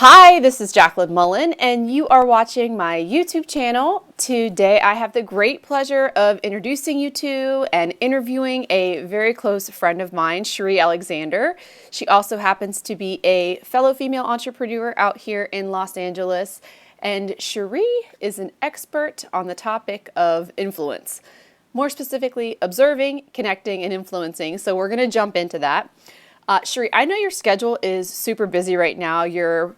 Hi, this is Jaclyn Mullen, and you are watching my YouTube channel. Today, I have the great pleasure of introducing you to and interviewing a very close friend of mine, Shari Alexander. She also happens to be a fellow female entrepreneur out here in Los Angeles, and Shari is an expert on the topic of influence. More specifically, observing, connecting, and influencing. So, we're going to jump into that. Shari, I know your schedule is super busy right now. You're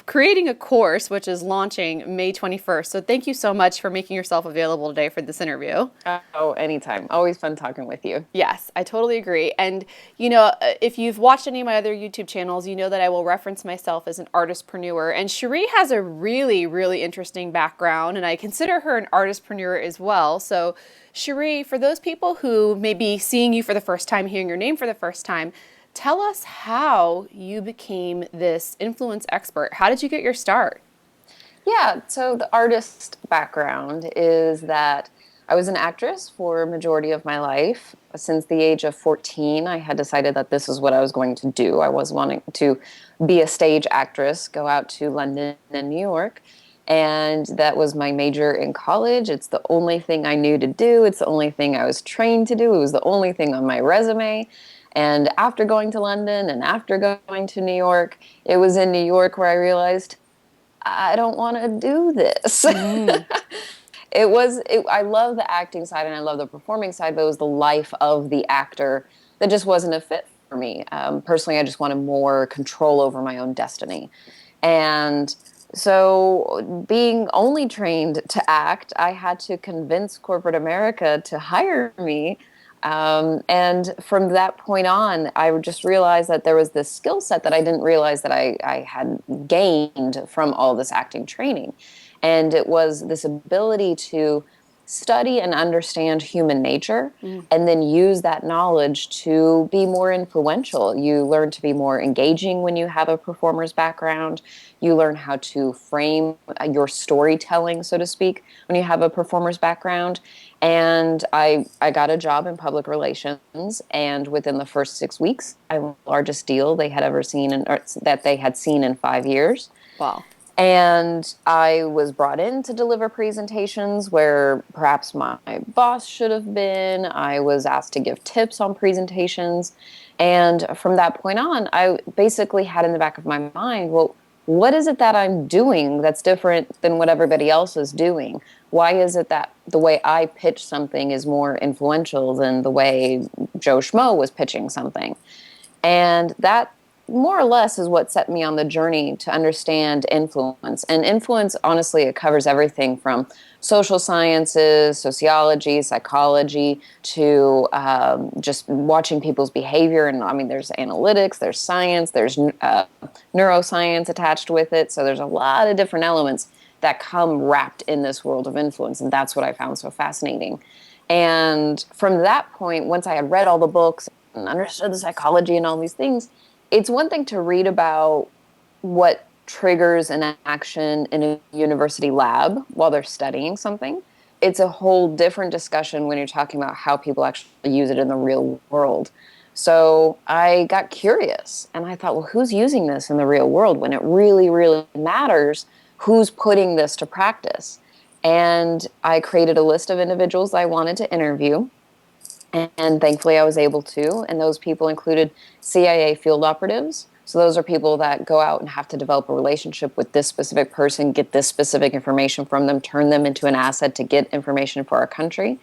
creating a course which is launching May 21st. So thank you so much for making yourself available today for this interview. Oh, anytime. Always fun talking with you. Yes, I totally agree. And, if you've watched any of my other YouTube channels, you know that I will reference myself as an artistpreneur. And Shari has a really, really interesting background, and I consider her an artistpreneur as well. So, Shari, for those people who may be seeing you for the first time, hearing your name for the first time, tell us how you became this influence expert. How did you get your start? Yeah, so the artist background is that I was an actress for a majority of my life. Since the age of 14, I had decided that this is what I was going to do. I was wanting to be a stage actress, go out to London and New York, and that was my major in college. It's the only thing I knew to do. It's the only thing I was trained to do. It was the only thing on my resume. And after going to London and after going to New York, it was in New York where I realized I don't want to do this. Mm. I love the acting side and I love the performing side, but it was the life of the actor that just wasn't a fit for me. Personally, I just wanted more control over my own destiny. And so, being only trained to act, I had to convince corporate America to hire me. And from that point on, I just realized that there was this skill set that I didn't realize that I had gained from all this acting training. And it was this ability to study and understand human nature Mm. and then use that knowledge to be more influential. You learn to be more engaging when you have a performer's background. You learn how to frame your storytelling, so to speak, when you have a performer's background. And I got a job in public relations, and within the first 6 weeks, I won the largest deal they had ever seen, or that they had seen in 5 years. Wow. And I was brought in to deliver presentations where perhaps my boss should have been. I was asked to give tips on presentations. And from that point on, I basically had in the back of my mind, well, what is it that I'm doing that's different than what everybody else is doing? Why is it that the way I pitch something is more influential than the way Joe Schmo was pitching something? And that more or less is what set me on the journey to understand influence. And influence, honestly, it covers everything from social sciences, sociology, psychology, to just watching people's behavior. And I mean, there's analytics, there's science, there's neuroscience attached with it. So there's a lot of different elements that come wrapped in this world of influence. And that's what I found so fascinating. And from that point, once I had read all the books and understood the psychology and all these things, it's one thing to read about what triggers an action in a university lab while they're studying something. It's a whole different discussion when you're talking about how people actually use it in the real world. So I got curious and I thought, well, who's using this in the real world when it really, really matters? Who's putting this to practice? And I created a list of individuals I wanted to interview. And thankfully, I was able to. And those people included CIA field operatives. So those are people that go out and have to develop a relationship with this specific person, get this specific information from them, turn them into an asset to get information for our country,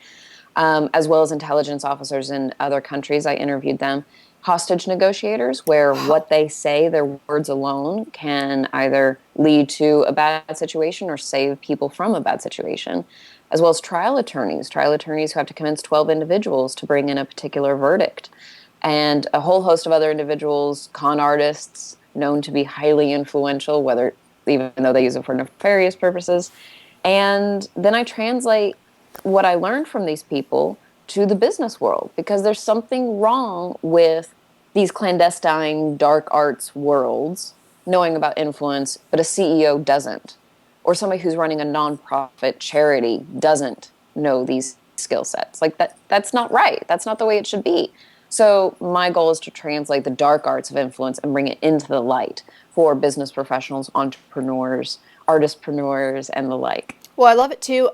as well as intelligence officers in other countries. I interviewed them. Hostage negotiators, where what they say, their words alone, can either lead to a bad situation or save people from a bad situation, as well as trial attorneys who have to convince 12 individuals to bring in a particular verdict, and a whole host of other individuals, con artists, known to be highly influential, whether even though they use it for nefarious purposes. And then I translate what I learned from these people to the business world, because there's something wrong with these clandestine dark arts worlds knowing about influence, but a CEO doesn't, or somebody who's running a nonprofit charity doesn't know these skill sets. Like that's not right. That's not the way it should be. So my goal is to translate the dark arts of influence and bring it into the light for business professionals, entrepreneurs, artistpreneurs, and the like. Well, I love it too.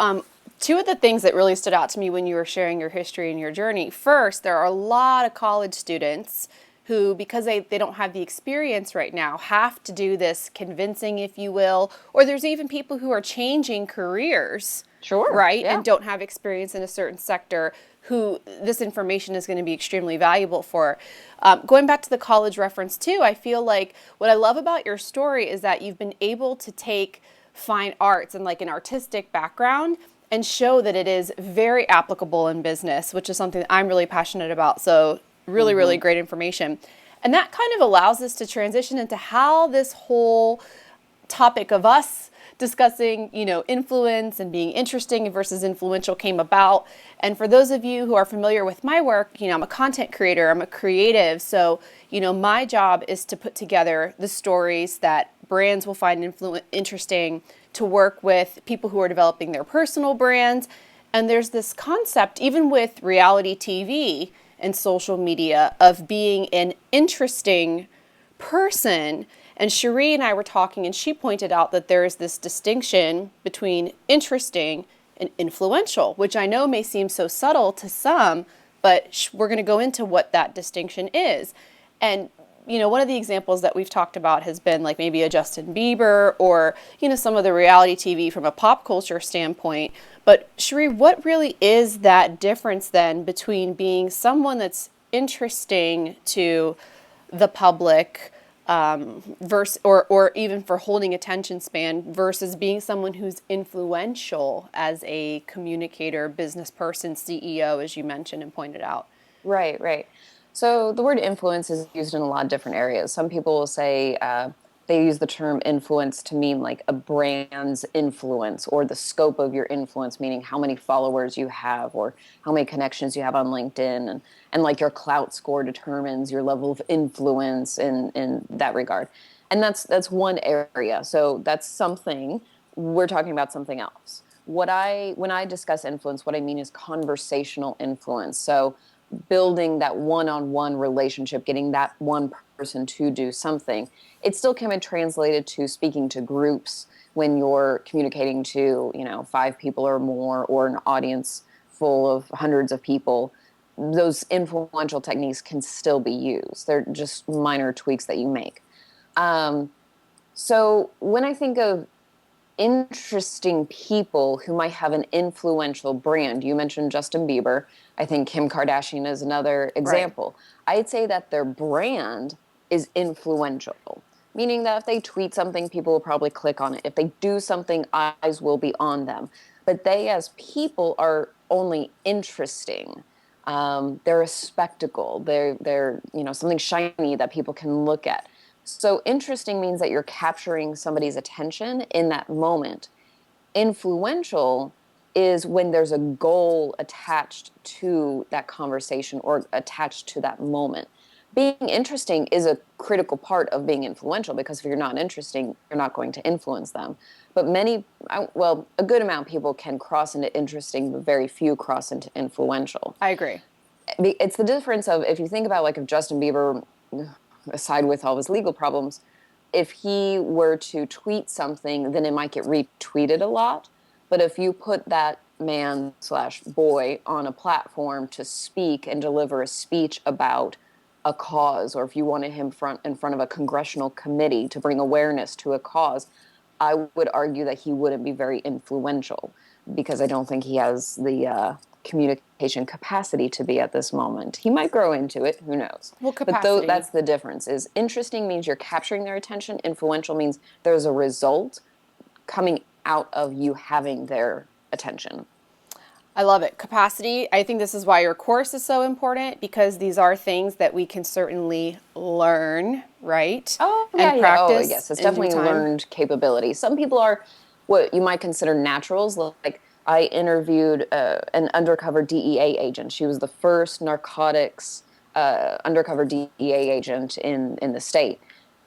Two of the things that really stood out to me when you were sharing your history and your journey. First, there are a lot of college students who, because they don't have the experience right now, have to do this convincing, if you will, or there's even people who are changing careers, Sure. right, Yeah. and don't have experience in a certain sector who this information is going to be extremely valuable for. Going back to the college reference too, I feel like what I love about your story is that you've been able to take fine arts and like an artistic background and show that it is very applicable in business, which is something that I'm really passionate about. So really, really Mm-hmm. great information. And that kind of allows us to transition into how this whole topic of us discussing, influence and being interesting versus influential came about. And for those of you who are familiar with my work, I'm a content creator, I'm a creative. So, my job is to put together the stories that brands will find interesting, to work with people who are developing their personal brands. And there's this concept, even with reality TV and social media, of being an interesting person. And Shari and I were talking, and she pointed out that there is this distinction between interesting and influential, which I know may seem so subtle to some, but we're going to go into what that distinction is. And one of the examples that we've talked about has been like maybe a Justin Bieber or, some of the reality TV from a pop culture standpoint. But Shari, what really is that difference then between being someone that's interesting to the public, versus or even for holding attention span versus being someone who's influential as a communicator, business person, CEO, as you mentioned and pointed out? Right, right. So the word influence is used in a lot of different areas. Some people will say they use the term influence to mean like a brand's influence or the scope of your influence, meaning how many followers you have or how many connections you have on LinkedIn. And like your clout score determines your level of influence in that regard. And that's one area. So that's something. We're talking about something else. When I discuss influence, what I mean is conversational influence. So building that one-on-one relationship, getting that one person to do something. It still can be translated to speaking to groups when you're communicating to, 5 people or more, or an audience full of hundreds of people. Those influential techniques can still be used. They're just minor tweaks that you make. Um, so when I think of interesting people who might have an influential brand. You mentioned Justin Bieber. I think Kim Kardashian is another Right. example. I'd say that their brand is influential, meaning that if they tweet something, people will probably click on it. If they do something, eyes will be on them. But they, as people, are only interesting. They're a spectacle. They're something shiny that people can look at. So interesting means that you're capturing somebody's attention in that moment. Influential is when there's a goal attached to that conversation or attached to that moment. Being interesting is a critical part of being influential because if you're not interesting, you're not going to influence them. But a good amount of people can cross into interesting, but very few cross into influential. I agree. It's the difference of if you think about like if Justin Bieber, aside with all his legal problems, if he were to tweet something, then it might get retweeted a lot. But if you put that man slash boy on a platform to speak and deliver a speech about a cause, or if you wanted him in front of a congressional committee to bring awareness to a cause, I would argue that he wouldn't be very influential because I don't think he has the communication capacity to be at this moment. He might grow into it, who knows? Well, But though capacity. that's the difference. Is interesting means you're capturing their attention. Influential means there's a result coming out of you having their attention. I love it. Capacity. I think this is why your course is so important because these are things that we can certainly learn, right? Oh yeah, And yeah. Oh practice yes, it's in due definitely time. learned capability. Some people are what you might consider naturals. Like I interviewed an undercover DEA agent. She was the first narcotics undercover DEA agent in the state,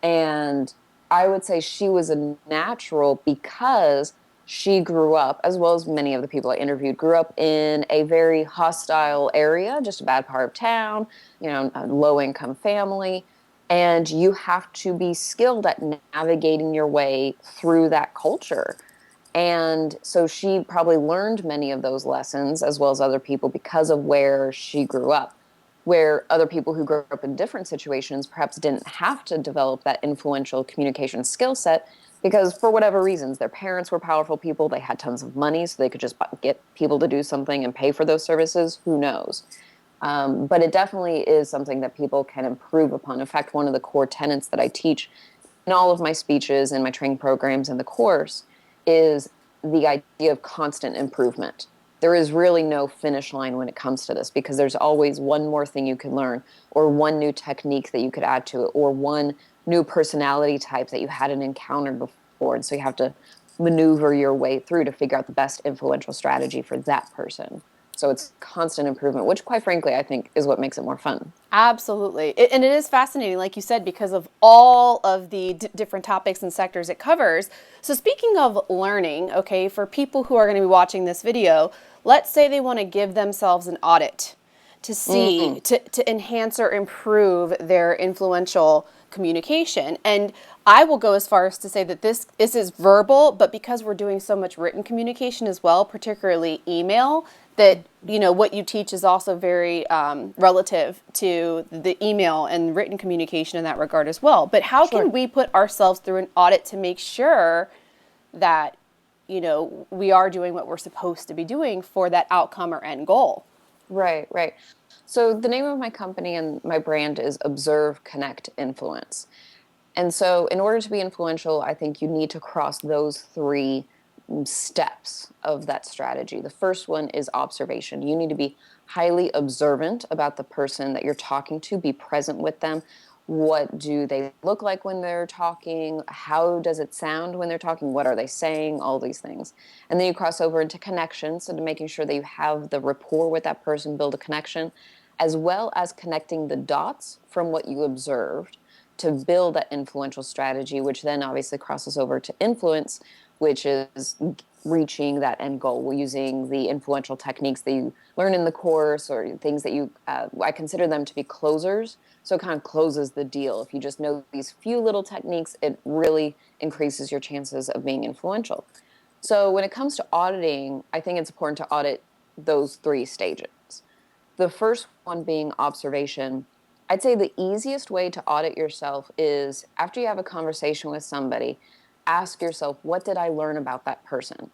and I would say she was a natural because she grew up, as well as many of the people I interviewed, grew up in a very hostile area, just a bad part of town, a low income family. And you have to be skilled at navigating your way through that culture. And so she probably learned many of those lessons as well as other people because of where she grew up, where other people who grew up in different situations perhaps didn't have to develop that influential communication skill set because for whatever reasons, their parents were powerful people, they had tons of money, so they could just get people to do something and pay for those services. Who knows? But it definitely is something that people can improve upon. In fact, one of the core tenets that I teach in all of my speeches and my training programs and the course is the idea of constant improvement. There is really no finish line when it comes to this because there's always one more thing you can learn or one new technique that you could add to it or one new personality type that you hadn't encountered before. And so you have to maneuver your way through to figure out the best influential strategy for that person. So it's constant improvement, which quite frankly, I think is what makes it more fun. Absolutely. And it is fascinating, like you said, because of all of the different topics and sectors it covers. So, speaking of learning, okay, for people who are going to be watching this video, let's say they want to give themselves an audit to see, Mm, to enhance or improve their influential communication. And I will go as far as to say that this is verbal, but because we're doing so much written communication as well, particularly email, that what you teach is also very relative to the email and written communication in that regard as well. But how can sure. we put ourselves through an audit to make sure that we are doing what we're supposed to be doing for that outcome or end goal? Right, right. So the name of my company and my brand is Observe, Connect, Influence. And so in order to be influential, I think you need to cross those three steps of that strategy. The first one is observation. You need to be highly observant about the person that you're talking to, be present with them. What do they look like when they're talking? How does it sound when they're talking? What are they saying? All these things. And then you cross over into connection, so to making sure that you have the rapport with that person, build a connection, as well as connecting the dots from what you observed to build that influential strategy, which then obviously crosses over to influence, which is reaching that end goal. We're using the influential techniques that you learn in the course or things that I consider them to be closers. So it kind of closes the deal. If you just know these few little techniques, it really increases your chances of being influential. So when it comes to auditing, I think it's important to audit those three stages. The first one being observation. I'd say the easiest way to audit yourself is after you have a conversation with somebody, ask yourself, what did I learn about that person?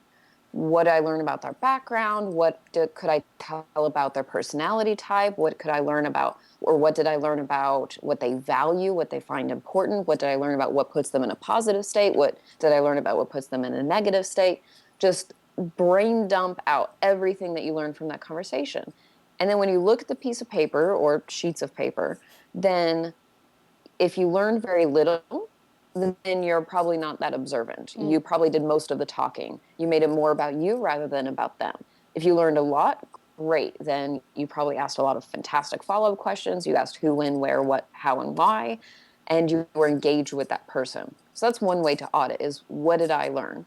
What did I learn about their background? Could I tell about their personality type? What could I learn about, or what did I learn about what they value, what they find important? What did I learn about what puts them in a positive state? What did I learn about what puts them in a negative state? Just brain dump out everything that you learned from that conversation. And then when you look at the piece of paper or sheets of paper, then if you learned very little, then you're probably not that observant. Mm. You probably did most of the talking. You made it more about you rather than about them. If you learned a lot, great. Then you probably asked a lot of fantastic follow up questions. You asked who, when, where, what, how, and why, and you were engaged with that person. So that's one way to audit is what did I learn?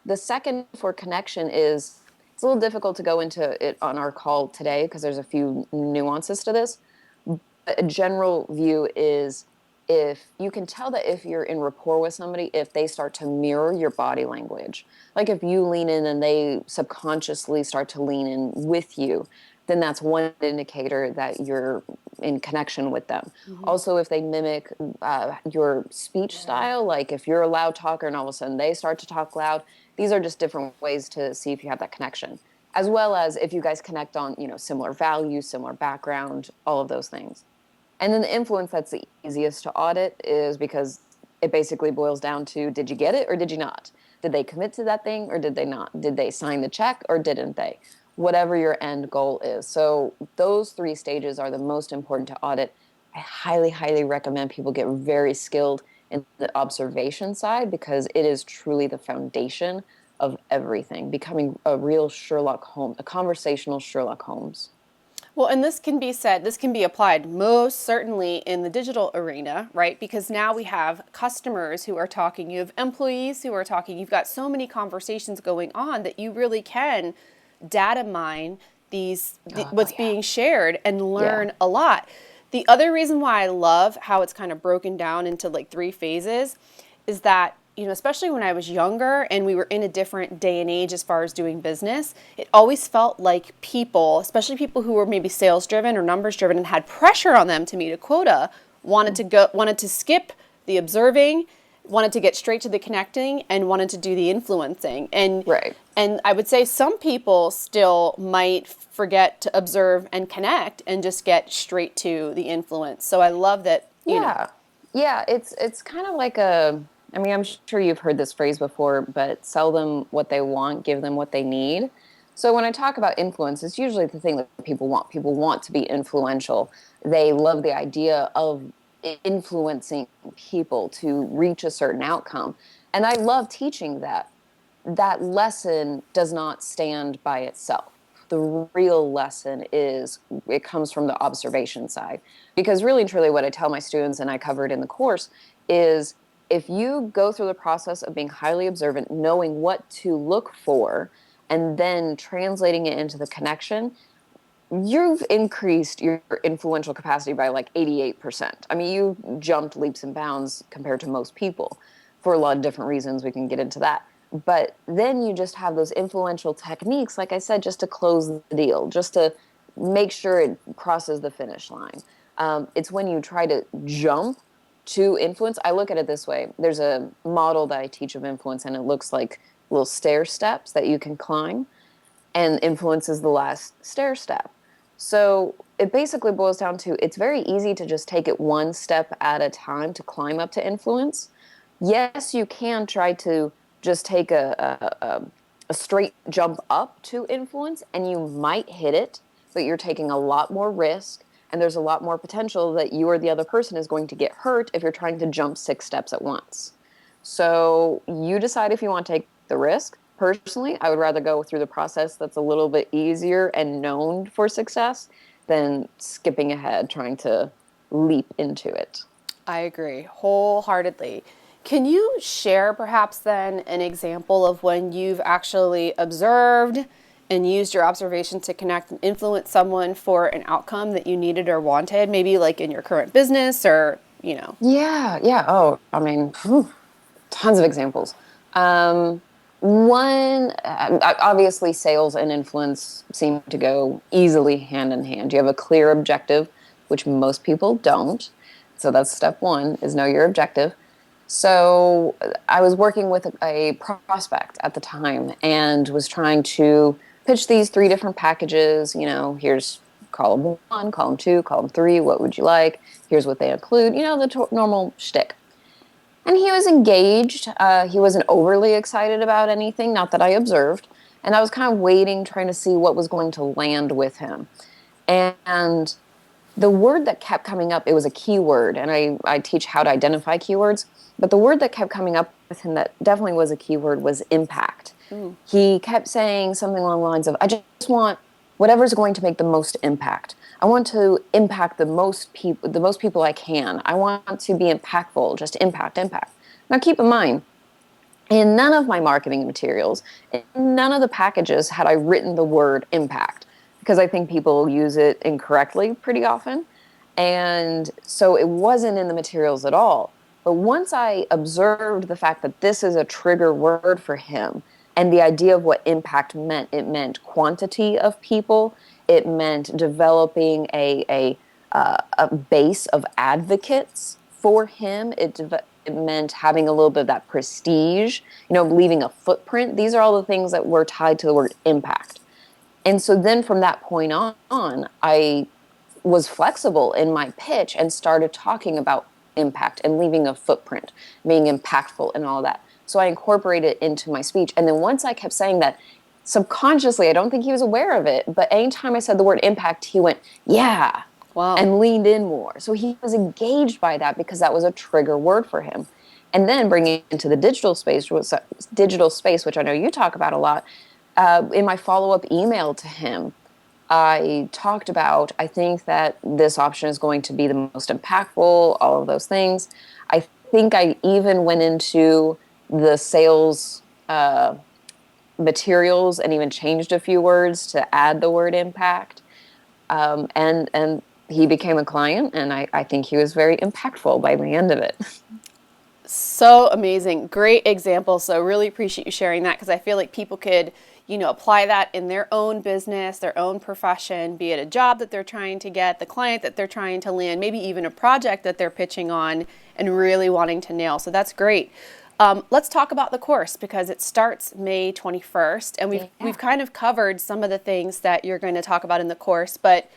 The second for connection is it's a little difficult to go into it on our call today because there's a few nuances to this. But a general view is if you can tell that if you're in rapport with somebody, if they start to mirror your body language, like if you lean in and they subconsciously start to lean in with you, then that's one indicator that you're in connection with them. Mhm. Also, if they mimic your speech style, like if you're a loud talker and all of a sudden they start to talk loud, these are just different ways to see if you have that connection, as well as if you guys connect on similar values, similar background, all of those things. And then the influence that's the easiest to audit is because it basically boils down to did you get it or did you not? Did they commit to that thing or did they not? Did they sign the check or didn't they? Whatever your end goal is. So those three stages are the most important to audit. I highly, highly recommend people get very skilled in the observation side because it is truly the foundation of everything, becoming a real Sherlock Holmes, a conversational Sherlock Holmes. Well, and this can be said, this can be applied most certainly in the digital arena, right? Because now we have customers who are talking, you have employees who are talking, you've got so many conversations going on that you really can data mine Oh, what's yeah. being shared and Yeah. learn a lot. The other reason why I love how it's kind of broken down into like three phases is that, especially when I was younger and we were in a different day and age as far as doing business, it always felt like people, especially people who were maybe sales driven or numbers driven and had pressure on them to meet a quota, wanted to skip the observing, wanted to get straight to the connecting, and wanted to do the influencing. Right. And I would say some people still might forget to observe and connect and just get straight to the influence. So I love that. Yeah. Yeah, it's kind of like I mean, I'm sure you've heard this phrase before, but sell them what they want, give them what they need. So when I talk about influence, it's usually the thing that people want. People want to be influential. They love the idea of influencing people to reach a certain outcome. And I love teaching that. That lesson does not stand by itself. The real lesson is it comes from the observation side. Because really and truly, what I tell my students, and I covered in the course, is if you go through the process of being highly observant, knowing what to look for, and then translating it into the connection, you've increased your influential capacity by like 88%. I mean, you jumped leaps and bounds compared to most people for a lot of different reasons. We can get into that. But then you just have those influential techniques, like I said, just to close the deal, just to make sure it crosses the finish line. It's when you try to jump to influence. I look at it this way. There's a model that I teach of influence, and it looks like little stair steps that you can climb, and influence is the last stair step. So it basically boils down to it's very easy to just take it one step at a time to climb up to influence. Yes, you can try to just take a straight jump up to influence and you might hit it, but you're taking a lot more risk and there's a lot more potential that you or the other person is going to get hurt if you're trying to jump 6 steps at once. So you decide if you want to take the risk. Personally, I would rather go through the process that's a little bit easier and known for success than skipping ahead trying to leap into it. I agree wholeheartedly. Can you share perhaps then an example of when you've actually observed and used your observation to connect and influence someone for an outcome that you needed or wanted, maybe like in your current business or. Yeah, yeah. Oh, I mean, phew, tons of examples. Um, One, obviously, sales and influence seem to go easily hand in hand. You have a clear objective, which most people don't. So that's step one: is know your objective. So I was working with a prospect at the time and was trying to pitch these three different packages. Here's column one, column two, column three. What would you like? Here's what they include. The normal shtick. And he was engaged. He wasn't overly excited about anything, not that I observed. And I was kind of waiting, trying to see what was going to land with him. And the word that kept coming up, it was a keyword, and I teach how to identify keywords. But the word that kept coming up with him that definitely was a keyword was impact. Mm. He kept saying something along the lines of, I just want whatever's going to make the most impact. I want to impact the most people I can. I want to be impactful, just impact, impact. Now keep in mind, in none of my marketing materials, in none of the packages had I written the word impact because I think people use it incorrectly pretty often. And so it wasn't in the materials at all. But once I observed the fact that this is a trigger word for him and the idea of what impact meant, it meant quantity of people, it meant developing a base of advocates for him. It meant having a little bit of that prestige, leaving a footprint. These are all the things that were tied to the word impact. And so then from that point on, I was flexible in my pitch and started talking about impact and leaving a footprint, being impactful and all that. So I incorporated it into my speech. And then once I kept saying that, subconsciously, I don't think he was aware of it, but anytime I said the word impact, he went, yeah, Wow. and leaned in more. So he was engaged by that because that was a trigger word for him. And then bringing it into the digital space, which I know you talk about a lot, in my follow-up email to him, I talked about, I think that this option is going to be the most impactful, all of those things. I think I even went into the sales materials and even changed a few words to add the word impact. And he became a client, and I think he was very impactful by the end of it. So amazing. Great example. So really appreciate you sharing that because I feel like people could, apply that in their own business, their own profession, be it a job that they're trying to get, the client that they're trying to land, maybe even a project that they're pitching on and really wanting to nail. So that's great. Let's talk about the course because it starts May 21st, and we've kind of covered some of the things that you're going to talk about in the course, but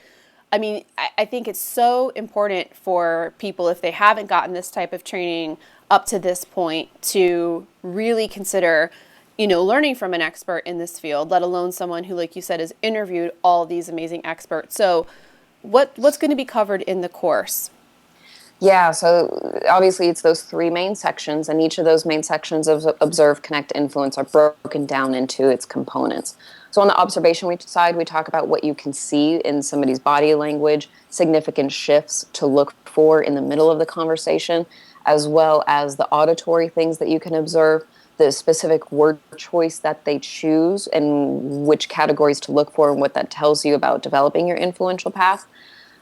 I mean, I think it's so important for people, if they haven't gotten this type of training up to this point, to really consider, learning from an expert in this field, let alone someone who, like you said, has interviewed all these amazing experts. So, what's going to be covered in the course? Yeah, so obviously it's those three main sections, and each of those main sections of observe, connect, influence are broken down into its components. So on the observation side, we talk about what you can see in somebody's body language, significant shifts to look for in the middle of the conversation, as well as the auditory things that you can observe, the specific word choice that they choose, and which categories to look for, and what that tells you about developing your influential path,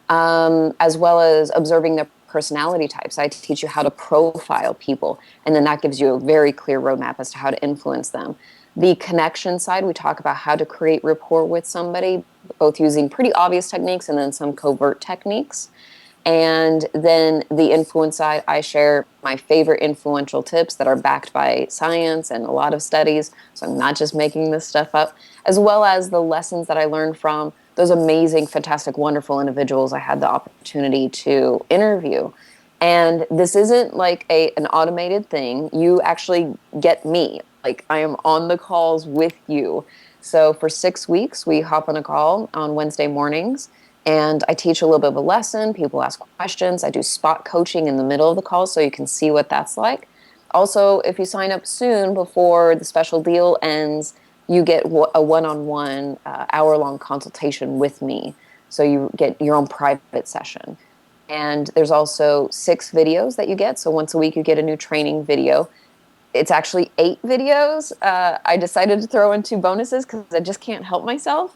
as well as observing their personality types. I teach you how to profile people, and then that gives you a very clear roadmap as to how to influence them. The connection side, we talk about how to create rapport with somebody, both using pretty obvious techniques and then some covert techniques. And then the influence side, I share my favorite influential tips that are backed by science and a lot of studies. So I'm not just making this stuff up, as well as the lessons that I learned from those amazing, fantastic, wonderful individuals I had the opportunity to interview. And this isn't like an automated thing. You actually get me. Like, I am on the calls with you. So for 6 weeks, we hop on a call on Wednesday mornings, and I teach a little bit of a lesson. People ask questions. I do spot coaching in the middle of the call so you can see what that's like. Also, if you sign up soon before the special deal ends, you get a one-on-one hour-long consultation with me. So you get your own private session. And there's also 6 videos that you get. So once a week, you get a new training video. It's actually 8 videos. I decided to throw in 2 bonuses because I just can't help myself.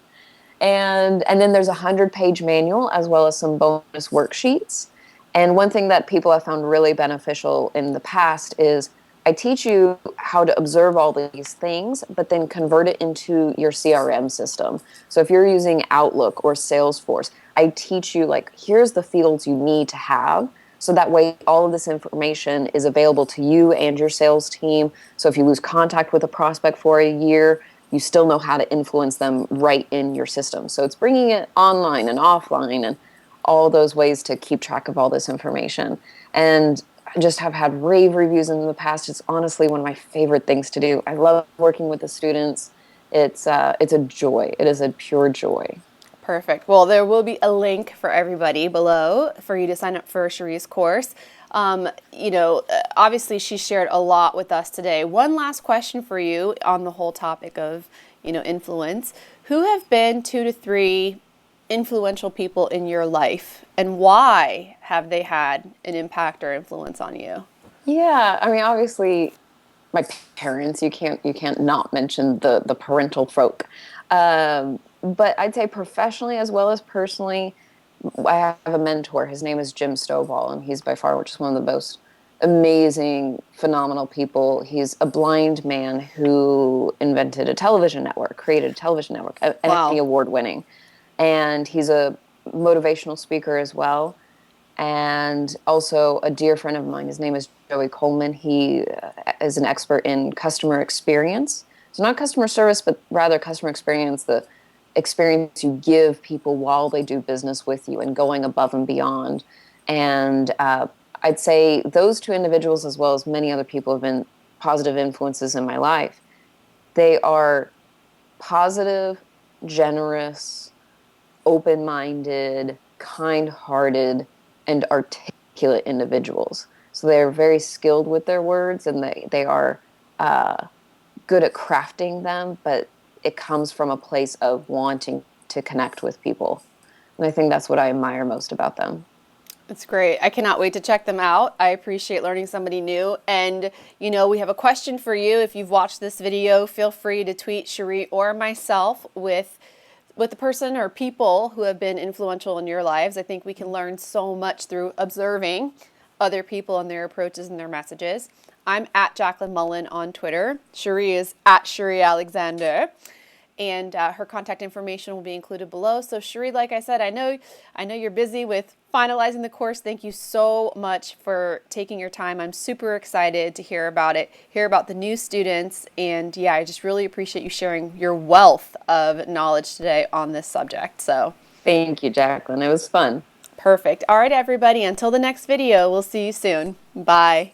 And then there's a 100-page manual as well as some bonus worksheets. And one thing that people have found really beneficial in the past is I teach you how to observe all these things, but then convert it into your CRM system. So if you're using Outlook or Salesforce, I teach you, like, here's the fields you need to have. So that way, all of this information is available to you and your sales team. So if you lose contact with a prospect for a year, you still know how to influence them right in your system. So it's bringing it online and offline and all those ways to keep track of all this information. And I just have had rave reviews in the past. It's honestly one of my favorite things to do. I love working with the students. It's a joy. It is a pure joy. Perfect. Well, there will be a link for everybody below for you to sign up for Shari's course. Obviously she shared a lot with us today. One last question for you on the whole topic of, influence. Who have been 2 to 3 influential people in your life, and why have they had an impact or influence on you? Yeah, I mean, obviously, my parents. You can't not mention the parental folk. But I'd say professionally as well as personally, I have a mentor. His name is Jim Stovall, and he's by far just one of the most amazing, phenomenal people. He's a blind man who invented a television network, created a television network, Emmy Wow. award winning, and he's a motivational speaker as well, and also a dear friend of mine. His name is Joey Coleman. He is an expert in customer experience. So not customer service, but rather customer experience, the experience you give people while they do business with you and going above and beyond. And I'd say those 2 individuals, as well as many other people, have been positive influences in my life. They are positive, generous, open-minded, kind-hearted, and articulate individuals. So they're very skilled with their words, and they are good at crafting them, but it comes from a place of wanting to connect with people. And I think that's what I admire most about them. It's great. I cannot wait to check them out. I appreciate learning somebody new. And, we have a question for you. If you've watched this video, feel free to tweet Shari or myself with the person or people who have been influential in your lives. I think we can learn so much through observing other people and their approaches and their messages. I'm at Jaclyn Mullen on Twitter. Shari is at Shari Alexander. And her contact information will be included below. So Shari, like I said, I know you're busy with finalizing the course. Thank you so much for taking your time. I'm super excited to hear about it, hear about the new students, and yeah, I just really appreciate you sharing your wealth of knowledge today on this subject. So Thank you, Jaclyn. It was fun. perfect. All right, everybody, until the next video, we'll see you soon. Bye.